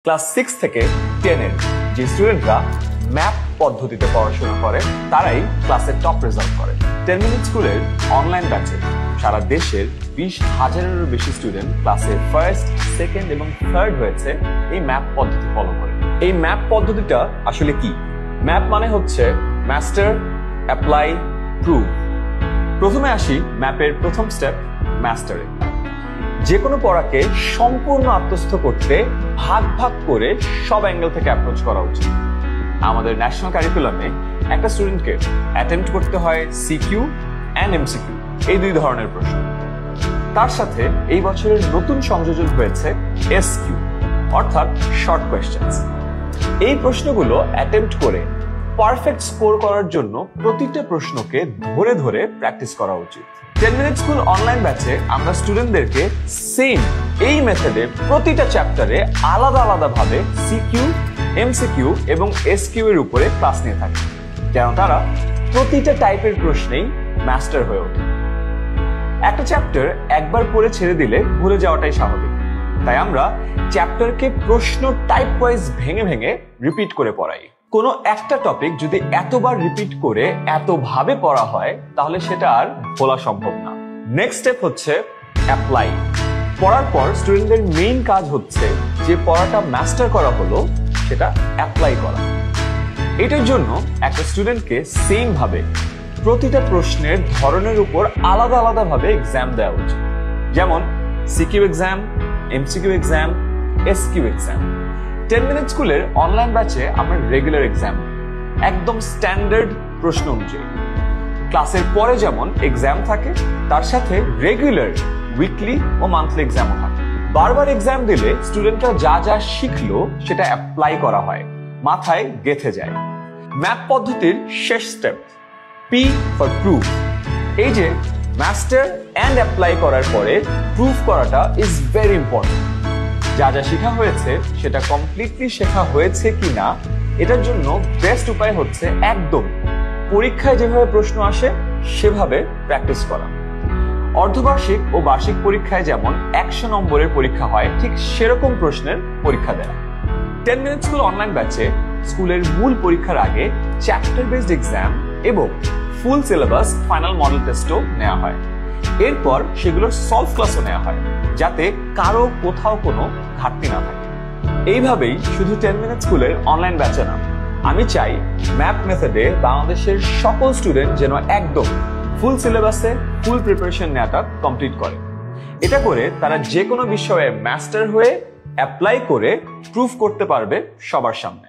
Class 6 থেকে 10 এর যে স্টুডেন্টরা ম্যাপ পদ্ধতিতে পড়াশোনা করে তারাই ক্লাসে টপ রেজাল্ট করে। 10 মিনিট স্কুলের অনলাইন ব্যাচে সারা দেশের 20,000-এরও বেশি স্টুডেন্ট ক্লাসে ফার্স্ট, সেকেন্ড এবং থার্ড হয়েছে এই ম্যাপ পদ্ধতি ফলো করে। এই ম্যাপ পদ্ধতিটা আসলে কি? ম্যাপ মানে হচ্ছে মাস্টার, অ্যাপ্লাই, প্রুভ। প্রথমে আসি ম্যাপের প্রথম স্টেপ, মাস্টারে। যে কোনো পড়াকে সম্পূর্ণ আত্মস্থ করতে ভাগ ভাগ করে সব অ্যাঙ্গেল থেকে অ্যাপ্রোচ করা উচিত। আমাদের ন্যাশনাল কারিকুলামে একটা স্টুডেন্টকে অ্যাটেম্প্ট করতে হয় সিকিউ অ্যান্ড এমসিকিউ, এই দুই ধরনের প্রশ্ন। তার সাথে এই বছরের নতুন সংযোজন হয়েছে এসকিউ, অর্থাৎ শর্ট কোয়েশ্চেন্স। এই প্রশ্নগুলো অ্যাটেম্প্ট করে পারফেক্ট স্কোর করার জন্য প্রতিটা প্রশ্নকে ধরে ধরে প্র্যাকটিস করা উচিত। 10 মিনিট স্কুল অনলাইন ব্যাচে আমরা স্টুডেন্টদেরকে সেম এই মেথডে প্রতিটা চ্যাপ্টারে আলাদা আলাদা ভাবে সিকিউ, এমসিকিউ এবং এসকিউ এর উপরে ক্লাস নিয়ে থাকে, যেন তারা প্রতিটা টাইপের প্রশ্নেই মাস্টার হয়ে ওঠে। একটা চ্যাপ্টার একবার পড়ে ছেড়ে দিলে ভুলে যাওয়াটাই স্বাভাবিক, তাই আমরা চ্যাপ্টারকে প্রশ্ন টাইপ ওয়াইজ ভেঙে ভেঙে রিপিট করে পড়াই। কোনো একটা টপিক যদি এতবার রিপিট করে এতভাবে পড়া হয় তাহলে সেটা আর ভোলা সম্ভব না। নেক্সট স্টেপ হচ্ছে অ্যাপ্লাই। পড়ার পর স্টুডেন্টদের মেইন কাজ হচ্ছে যে পড়াটা মাস্টার করা হলো সেটা অ্যাপ্লাই করা। এটার জন্য একটা স্টুডেন্টকে সেম ভাবে প্রতিটা প্রশ্নের ধরনের উপর আলাদা আলাদা ভাবে এক্সাম দেওয়া উচিত, যেমন CQ exam, MCQ exam, SQ exam. 10 minute স্কুলের অনলাইন ব্যাচে আমরা রেগুলার এক্সাম, একদম স্ট্যান্ডার্ড প্রশ্ন অনুযায়ী। ক্লাসের পরে যেমন এক্সাম থাকে তার সাথে রেগুলার উইকলি ও মান্থলি এক্সামও থাকে। বারবার এক্সাম দিলে স্টুডেন্টরা যা যা শিখলো সেটা অ্যাপ্লাই করা হয়, মাথায় গেঁথে যায়। ম্যাপ পদ্ধতির শেষ স্টেপ, পি ফর প্রুফ। এই যে মাস্টার অ্যান্ড অ্যাপ্লাই করার পরে প্রুফ করাটা ইজ ভেরি ইম্পর্টেন্ট। যা যা শেখা হয়েছে সেটা কমপ্লিটলি শেখা হয়েছে কিনা এটার জন্য বেস্ট উপায় হচ্ছে একদম পরীক্ষায় যেভাবে প্রশ্ন আসে সেভাবে প্র্যাকটিস করা। অর্ধবার্ষিক ও বার্ষিক পরীক্ষায় যেমন 100 নম্বরের পরীক্ষা হয়, ঠিক সেরকম প্রশ্নের পরীক্ষা দেয়। 10 মিনিট স্কুল অনলাইন ব্যাচে স্কুলের মূল পরীক্ষার আগে চ্যাপ্টার বেসড এক্সাম এবং ফুল সিলেবাস ফাইনাল মডেল টেস্টও নেওয়া হয়। এরপর সেগুলোর সলভ ক্লাসও নেওয়া হয়, যাতে কারো কোথাও কোনো ঘাটতি না থাকে। এইভাবেই শুধু 10 মিনিট স্কুলের অনলাইন ব্যাচে না, আমি চাই ম্যাপ মেথডে বাংলাদেশের সকল স্টুডেন্ট যেন একদম ফুল সিলেবাসে ফুল প্রিপারেশন নেওয়াটা কমপ্লিট করে। এটা করে তারা যে কোনো বিষয়ে মাস্টার হয়ে অ্যাপ্লাই করে প্রুফ করতে পারবে সবার সামনে।